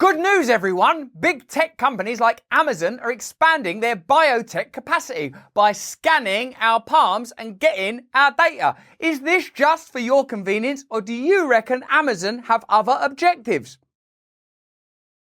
Good news, everyone! Big tech companies like Amazon are expanding their biotech capacity by scanning our palms and getting our data. Is this just for your convenience, or do you reckon Amazon have other objectives?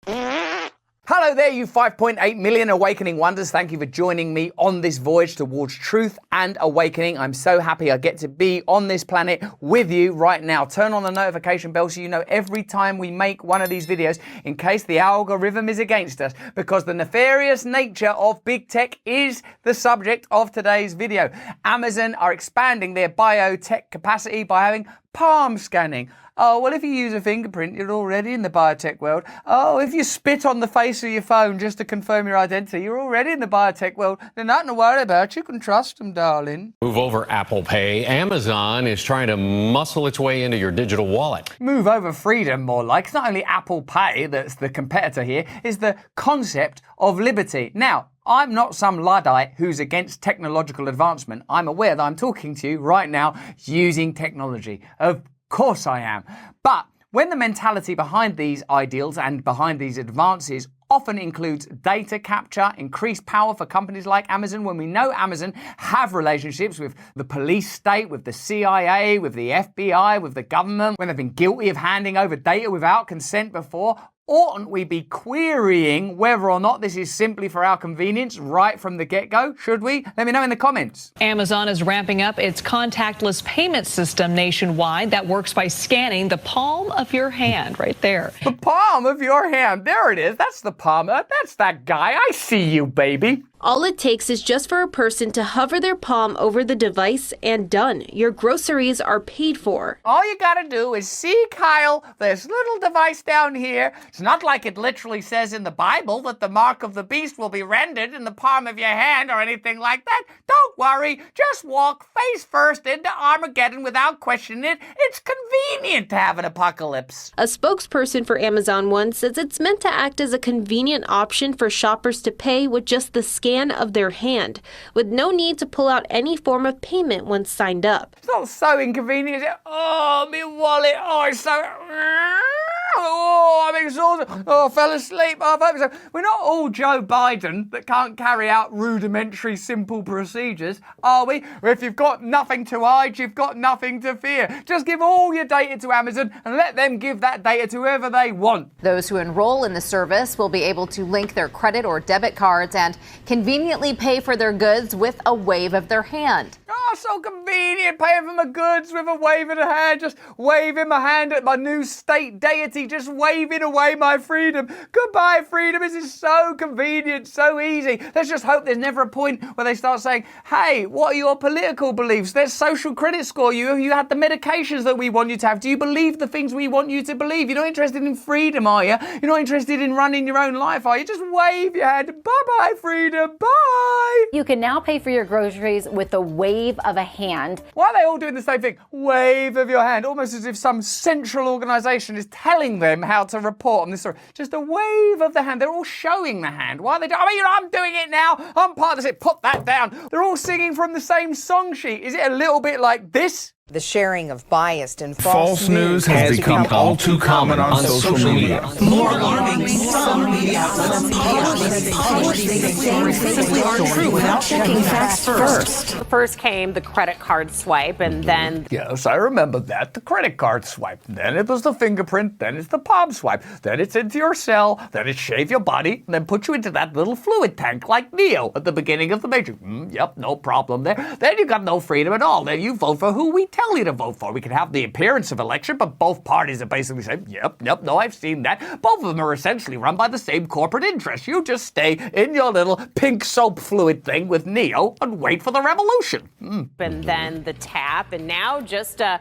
Hello there, you 5.8 million awakening wonders. Thank you for joining me on this voyage towards truth and awakening. I'm so happy I get to be on this planet with you right now. Turn on the notification bell so you know every time we make one of these videos in case the algorithm is against us, because the nefarious nature of big tech is the subject of today's video. Amazon are expanding their biotech capacity by having palm scanning. Oh, well, if you use a fingerprint, you're already in the biotech world. Oh, if you spit on the face of your phone just to confirm your identity, you're already in the biotech world. They're nothing to worry about. You can trust them, darling. Move over Apple Pay. Amazon is trying to muscle its way into your digital wallet. Move over freedom, more like. It's not only Apple Pay that's the competitor here, it's the concept of liberty. Now, I'm not some Luddite who's against technological advancement. I'm aware that I'm talking to you right now using technology. Of course I am. But when the mentality behind these ideals and behind these advances often includes data capture, increased power for companies like Amazon, when we know Amazon have relationships with the police state, with the CIA, with the FBI, with the government, when they've been guilty of handing over data without consent before, oughtn't we be querying whether or not this is simply for our convenience right from the get-go? Should we? Let me know in the comments. Amazon is ramping up its contactless payment system nationwide that works by scanning the palm of your hand right there. The palm of your hand. There it is. That's the palm. That's that guy. I see you, baby. All it takes is just for a person to hover their palm over the device and done. Your groceries are paid for. All you gotta do is see, Kyle, this little device down here. It's not like it literally says in the Bible that the mark of the beast will be rendered in the palm of your hand or anything like that. Don't worry. Just walk face first into Armageddon without questioning it. It's convenient to have an apocalypse. A spokesperson for Amazon One says it's meant to act as a convenient option for shoppers to pay with just the scan of their hand, with no need to pull out any form of payment once signed up. It's not so inconvenient, is it? Oh, my wallet. Oh, it's so... Oh, I'm exhausted. Oh, I fell asleep. Oh, I hope so. We're not all Joe Biden that can't carry out rudimentary, simple procedures, are we? If you've got nothing to hide, you've got nothing to fear. Just give all your data to Amazon and let them give that data to whoever they want. Those who enroll in the service will be able to link their credit or debit cards and conveniently pay for their goods with a wave of their hand. Oh, so convenient, paying for my goods with a wave of the hand, just waving my hand at my new state deity, just waving away my freedom. Goodbye, freedom. This is so convenient, so easy. Let's just hope there's never a point where they start saying, hey, what are your political beliefs? There's social credit score. You had the medications that we want you to have. Do you believe the things we want you to believe? You're not interested in freedom, are you? You're not interested in running your own life, are you? Just wave your hand. Bye-bye, freedom. Bye. You can now pay for your groceries with a wave of a hand. Why are they all doing the same thing? Wave of your hand, almost as if some central organisation is telling them how to report on this story. Just a wave of the hand. They're all showing the hand. Why are they doing? I mean, I'm doing it now. I'm part of this. Put that down. They're all singing from the same song sheet. Is it a little bit like this? The sharing of biased and false news has become all too common on social media. More alarming, some media outlets true without checking facts first. First came the credit card swipe, and then... Yes, I remember that. The credit card swipe. Then it was the fingerprint. Then it's the palm swipe. Then it's into your cell. Then it shave your body. And then put you into that little fluid tank like Neo at the beginning of the Matrix. Yep, no problem there. Then you got no freedom at all. Then you vote for who we tell you to vote for. We can have the appearance of election, but both parties are basically saying, yep, no, I've seen that. Both of them are essentially run by the same corporate interests. You just stay in your little pink soap fluid thing with Neo and wait for the revolution. And then the tap, and now just a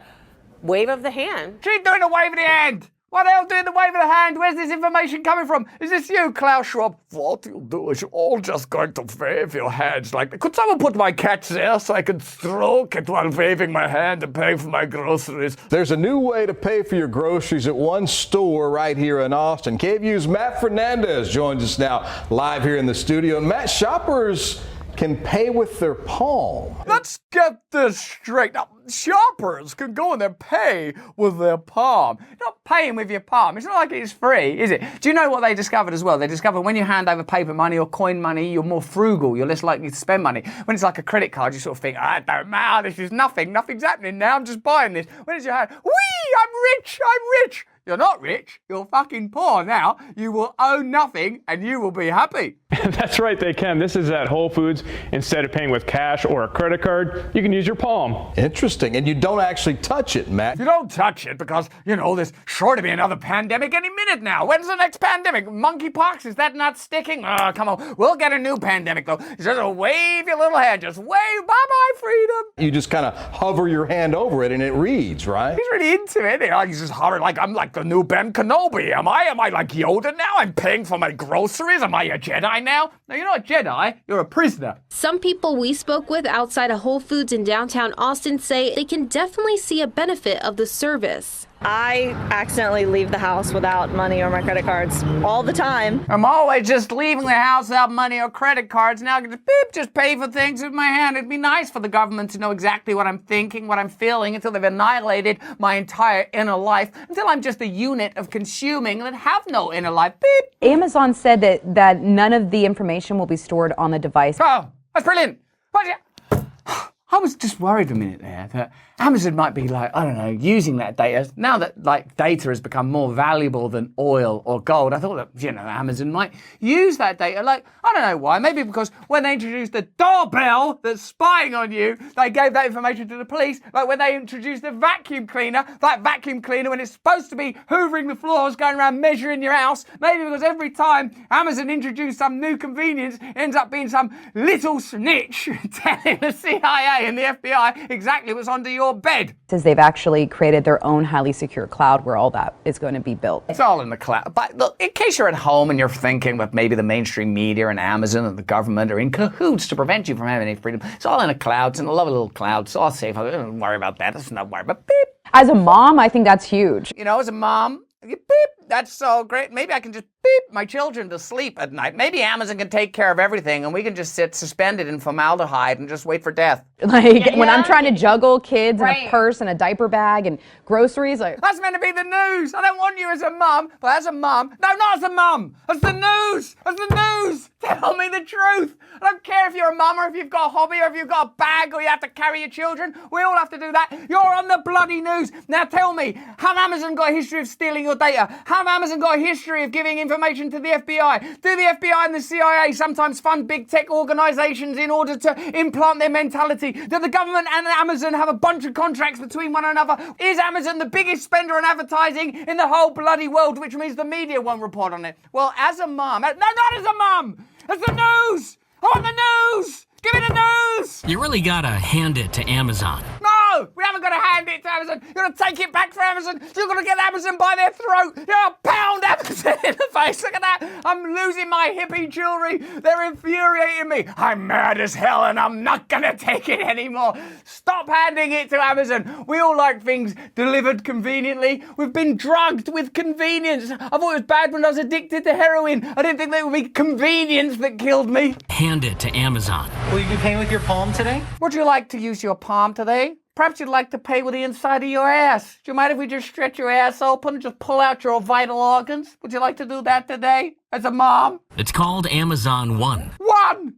wave of the hand. She's doing a wave of the hand. What the hell doing the wave of the hand? Where's this information coming from? Is this you, Klaus Schwab? What you'll do is you're all just going to wave your hands like that. Could someone put my cat there so I can stroke it while waving my hand and pay for my groceries? There's a new way to pay for your groceries at one store right here in Austin. KVU's Matt Fernandez joins us now live here in the studio. And Matt, shoppers can pay with their palm. Let's get this straight. Now, shoppers can go in there and pay with their palm. You're not paying with your palm. It's not like it's free, is it? Do you know what they discovered as well? They discovered when you hand over paper money or coin money, you're more frugal. You're less likely to spend money. When it's like a credit card, you sort of think, it don't matter. This is nothing. Nothing's happening now. I'm just buying this. When it's your hand, whee, I'm rich. I'm rich. You're not rich. You're fucking poor now. You will own nothing and you will be happy. That's right, they can. This is at Whole Foods. Instead of paying with cash or a credit card, you can use your palm. Interesting. And you don't actually touch it, Matt. You don't touch it because, there's sure to be another pandemic any minute now. When's the next pandemic? Monkeypox? Is that not sticking? Oh, come on. We'll get a new pandemic, though. Just wave your little hand. Just wave. Bye-bye, freedom. You just kind of hover your hand over it and it reads, right? He's really into it. He's just hovering like I'm like the new Ben Kenobi. Am I like Yoda now? I'm paying for my groceries. Am I a Jedi now? No, you're not a Jedi. You're a prisoner. Some people we spoke with outside of Whole Foods in downtown Austin say they can definitely see a benefit of the service. I accidentally leave the house without money or my credit cards all the time. I'm always just leaving the house without money or credit cards. Now I can just pay for things with my hand. It'd be nice for the government to know exactly what I'm thinking, what I'm feeling, until they've annihilated my entire inner life, until I'm just a unit of consuming and have no inner life. Beep. Amazon said that none of the information will be stored on the device. Oh, that's brilliant. I was just worried a minute there that Amazon might be using that data. Now that data has become more valuable than oil or gold, I thought that, Amazon might use that data. I don't know why. Maybe because when they introduced the doorbell that's spying on you, they gave that information to the police. Like when they introduced the vacuum cleaner, that vacuum cleaner, when it's supposed to be hoovering the floors, going around measuring your house, maybe because every time Amazon introduced some new convenience, it ends up being some little snitch telling the CIA and the FBI exactly what's under your bed. Says they've actually created their own highly secure cloud where all that is going to be built. It's all in the cloud. But look, in case you're at home and you're thinking that maybe the mainstream media and Amazon and the government are in cahoots to prevent you from having any freedom, it's all in a cloud. It's in a lovely little cloud. It's all safe. I don't worry about that. It's not worry about beep. As a mom, I think that's huge. As a mom, beep, that's so great. Maybe I can just beep my children to sleep at night. Maybe Amazon can take care of everything and we can just sit suspended in formaldehyde and just wait for death. When I'm trying to juggle kids and a purse and a diaper bag and groceries. That's meant to be the news. I don't want you as a mum, but as a mum. No, not as a mum. As the news. As the news. Tell me the truth. I don't care if you're a mum or if you've got a hobby or if you've got a bag or you have to carry your children. We all have to do that. You're on the bloody news. Now tell me, have Amazon got a history of stealing your data? Have Amazon got a history of giving information to the FBI? Do the FBI and the CIA sometimes fund big tech organizations in order to implant their mentality? Do the government and Amazon have a bunch of contracts between one another? Is Amazon the biggest spender on advertising in the whole bloody world, which means the media won't report on it? Well, as a mum, no, not as a mum, as the news! I want the news! Give me the news! You really gotta hand it to Amazon. No! We haven't got to hand it to Amazon. You're going to take it back for Amazon. You're going to get Amazon by their throat. You're going to pound Amazon in the face. Look at that. I'm losing my hippie jewelry. They're infuriating me. I'm mad as hell and I'm not going to take it anymore. Stop handing it to Amazon. We all like things delivered conveniently. We've been drugged with convenience. I thought it was bad when I was addicted to heroin. I didn't think that would be convenience that killed me. Hand it to Amazon. Will you be paying with your palm today? Would you like to use your palm today? Perhaps you'd like to pay with the inside of your ass. Do you mind if we just stretch your ass open and just pull out your vital organs? Would you like to do that today as a mom? It's called Amazon One. One!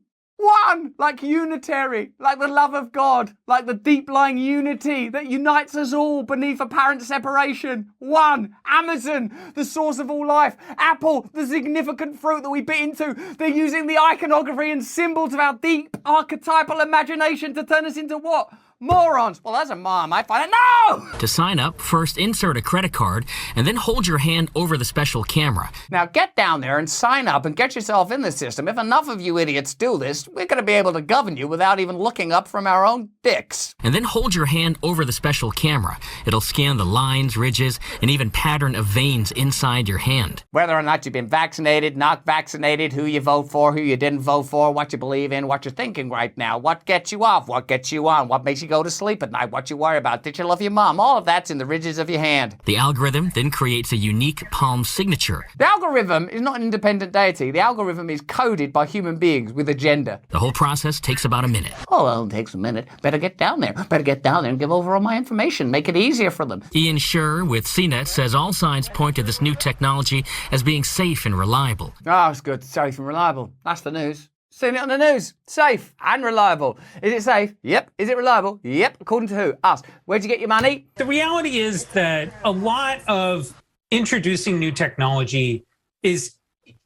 Like unitary, like the love of God, like the deep-lying unity that unites us all beneath apparent separation. One! Amazon, the source of all life. Apple, the significant fruit that we bit into. They're using the iconography and symbols of our deep archetypal imagination to turn us into what? Morons. Well, as a mom, I find it. No! To sign up, first insert a credit card and then hold your hand over the special camera. Now get down there and sign up and get yourself in the system. If enough of you idiots do this, we're going to be able to govern you without even looking up from our own dicks. And then hold your hand over the special camera. It'll scan the lines, ridges, and even pattern of veins inside your hand. Whether or not you've been vaccinated, not vaccinated, who you vote for, who you didn't vote for, what you believe in, what you're thinking right now, what gets you off, what gets you on, what makes you go to sleep at night, what you worry about, did you love your mom? All of that's in the ridges of your hand. The algorithm then creates a unique palm signature. The algorithm is not an independent deity. The algorithm is coded by human beings with agenda. The whole process takes about a minute. Oh, well, it takes a minute. Better get down there. Better get down there and give over all my information. Make it easier for them. Ian Scher with CNET says all signs point to this new technology as being safe and reliable. Oh, it's good. Safe and reliable. That's the news. Seen it on the news. Safe and reliable. Is it safe? Yep. Is it reliable? Yep. According to who? Us. Where'd you get your money? The reality is that a lot of introducing new technology is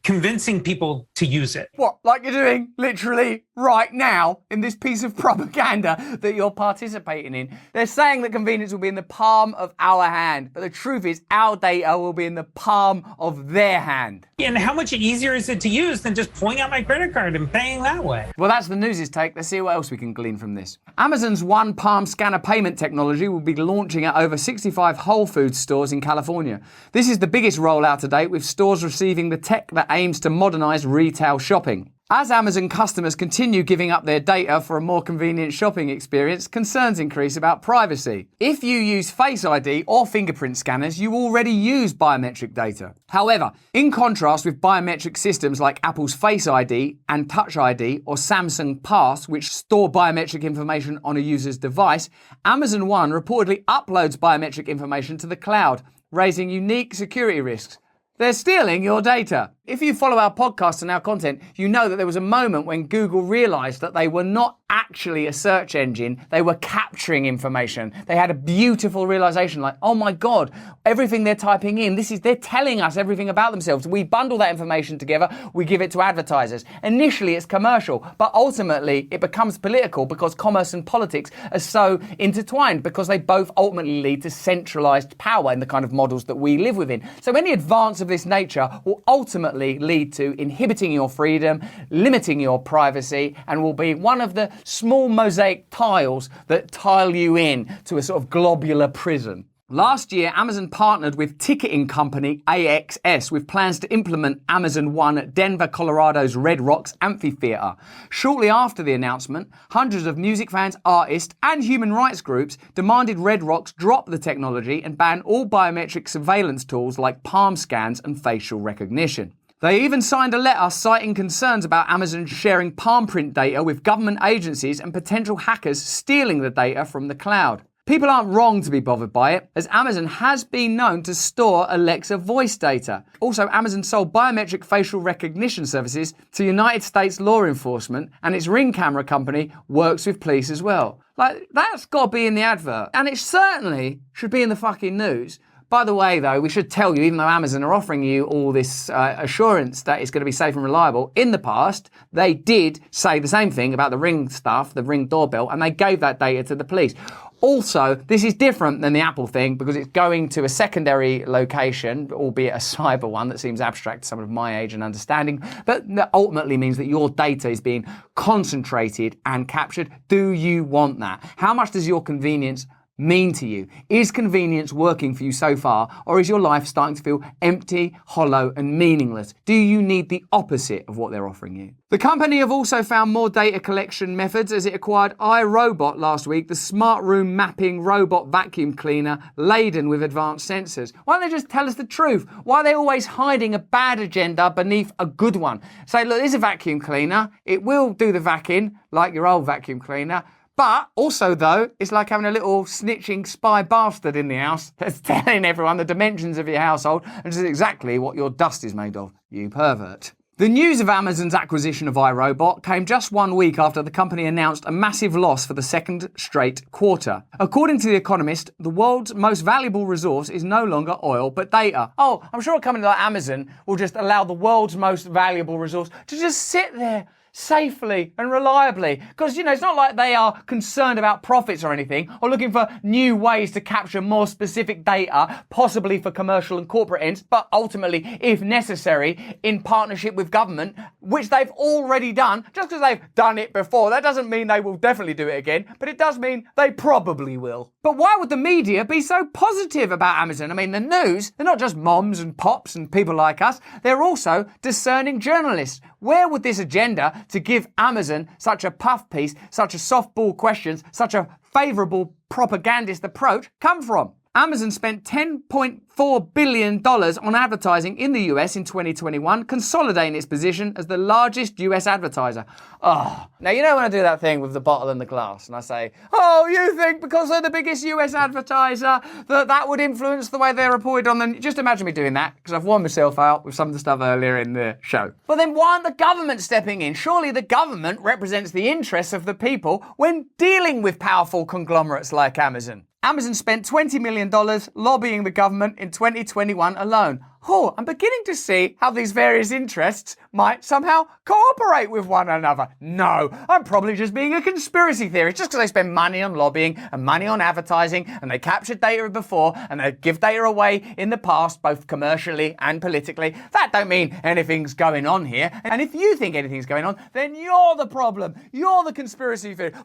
convincing people to use it. What, like you're doing literally right now in this piece of propaganda that you're participating in? They're saying that convenience will be in the palm of our hand, but the truth is our data will be in the palm of their hand. And how much easier is it to use than just pulling out my credit card and paying that way? Well, that's the news' take. Let's see what else we can glean from this. Amazon's One Palm Scanner payment technology will be launching at over 65 Whole Foods stores in California. This is the biggest rollout to date, with stores receiving the tech that aims to modernize retail shopping. As Amazon customers continue giving up their data for a more convenient shopping experience, concerns increase about privacy. If you use Face ID or fingerprint scanners, you already use biometric data. However, in contrast with biometric systems like Apple's Face ID and Touch ID or Samsung Pass, which store biometric information on a user's device, Amazon One reportedly uploads biometric information to the cloud, raising unique security risks. They're stealing your data. If you follow our podcast and our content, you know that there was a moment when Google realized that they were not actually a search engine, they were capturing information. They had a beautiful realization like, oh my God, everything they're typing in, they're telling us everything about themselves. We bundle that information together, we give it to advertisers. Initially it's commercial, but ultimately it becomes political because commerce and politics are so intertwined, because they both ultimately lead to centralized power in the kind of models that we live within. So any advance of this nature will ultimately lead to inhibiting your freedom, limiting your privacy, and will be one of the small mosaic tiles that tile you in to a sort of globular prison. Last year, Amazon partnered with ticketing company AXS with plans to implement Amazon One at Denver, Colorado's Red Rocks Amphitheater. Shortly after the announcement, hundreds of music fans, artists, and human rights groups demanded Red Rocks drop the technology and ban all biometric surveillance tools like palm scans and facial recognition. They even signed a letter citing concerns about Amazon sharing palm print data with government agencies and potential hackers stealing the data from the cloud. People aren't wrong to be bothered by it, as Amazon has been known to store Alexa voice data. Also, Amazon sold biometric facial recognition services to United States law enforcement, and its Ring camera company works with police as well. Like, that's got to be in the advert, and it certainly should be in the fucking news. By the way, though, we should tell you, even though Amazon are offering you all this assurance that it's going to be safe and reliable, in the past, they did say the same thing about the Ring stuff, the Ring doorbell, and they gave that data to the police. Also, this is different than the Apple thing because it's going to a secondary location, albeit a cyber one that seems abstract to someone of my age and understanding, but that ultimately means that your data is being concentrated and captured. Do you want that? How much does your convenience mean to you? Is convenience working for you so far, or is your life starting to feel empty, hollow, and meaningless? Do you need the opposite of what they're offering you? The company have also found more data collection methods as it acquired iRobot last week, the smart room mapping robot vacuum cleaner laden with advanced sensors. Why don't they just tell us the truth? Why are they always hiding a bad agenda beneath a good one? Say, look, this is a vacuum cleaner. It will do the vacuum like your old vacuum cleaner. But also, though, it's like having a little snitching spy bastard in the house that's telling everyone the dimensions of your household and just exactly what your dust is made of, you pervert. The news of Amazon's acquisition of iRobot came just 1 week after the company announced a massive loss for the second straight quarter. According to The Economist, the world's most valuable resource is no longer oil but data. Oh, I'm sure a company like Amazon will just allow the world's most valuable resource to just sit there safely and reliably. Because, it's not like they are concerned about profits or anything, or looking for new ways to capture more specific data, possibly for commercial and corporate ends, but ultimately, if necessary, in partnership with government, which they've already done. Just because they've done it before, that doesn't mean they will definitely do it again, but it does mean they probably will. But why would the media be so positive about Amazon? I mean, the news, they're not just moms and pops and people like us, they're also discerning journalists. Where would this agenda to give Amazon such a puff piece, such a softball questions, such a favourable propagandist approach come from? Amazon spent $10.4 billion on advertising in the US in 2021, consolidating its position as the largest US advertiser. Oh, now you know when I do that thing with the bottle and the glass, and I say, oh, you think because they're the biggest US advertiser that would influence the way they're reported on them? Just imagine me doing that, because I've worn myself out with some of the stuff earlier in the show. But then why aren't the government stepping in? Surely the government represents the interests of the people when dealing with powerful conglomerates like Amazon. Amazon spent $20 million lobbying the government in 2021 alone. Oh, I'm beginning to see how these various interests might somehow cooperate with one another. No, I'm probably just being a conspiracy theorist just because they spend money on lobbying and money on advertising and they captured data before and they give data away in the past, both commercially and politically. That don't mean anything's going on here. And if you think anything's going on, then you're the problem. You're the conspiracy theorist.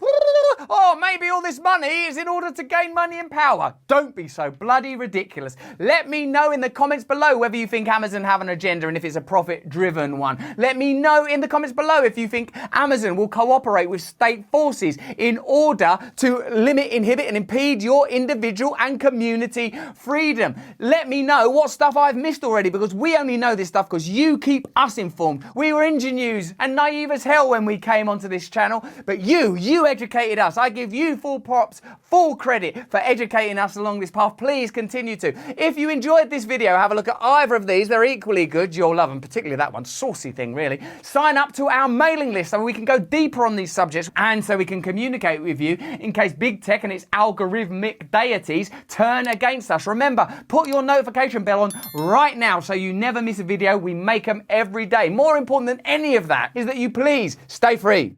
Oh, maybe all this money is in order to gain money and power. Don't be so bloody ridiculous. Let me know in the comments below whether you think Amazon have an agenda and if it's a profit-driven one. Let me know in the comments below if you think Amazon will cooperate with state forces in order to limit, inhibit, and impede your individual and community freedom. Let me know what stuff I've missed already, because we only know this stuff because you keep us informed. We were ingenuous and naive as hell when we came onto this channel, but you educated us. I give you full props, full credit for educating us along this path. Please continue to. If you enjoyed this video, have a look at either of these. They're equally good. You'll love them, particularly that one. Saucy thing, really. Sign up to our mailing list so we can go deeper on these subjects and so we can communicate with you in case big tech and its algorithmic deities turn against us. Remember, put your notification bell on right now so you never miss a video. We make them every day. More important than any of that is that you please stay free.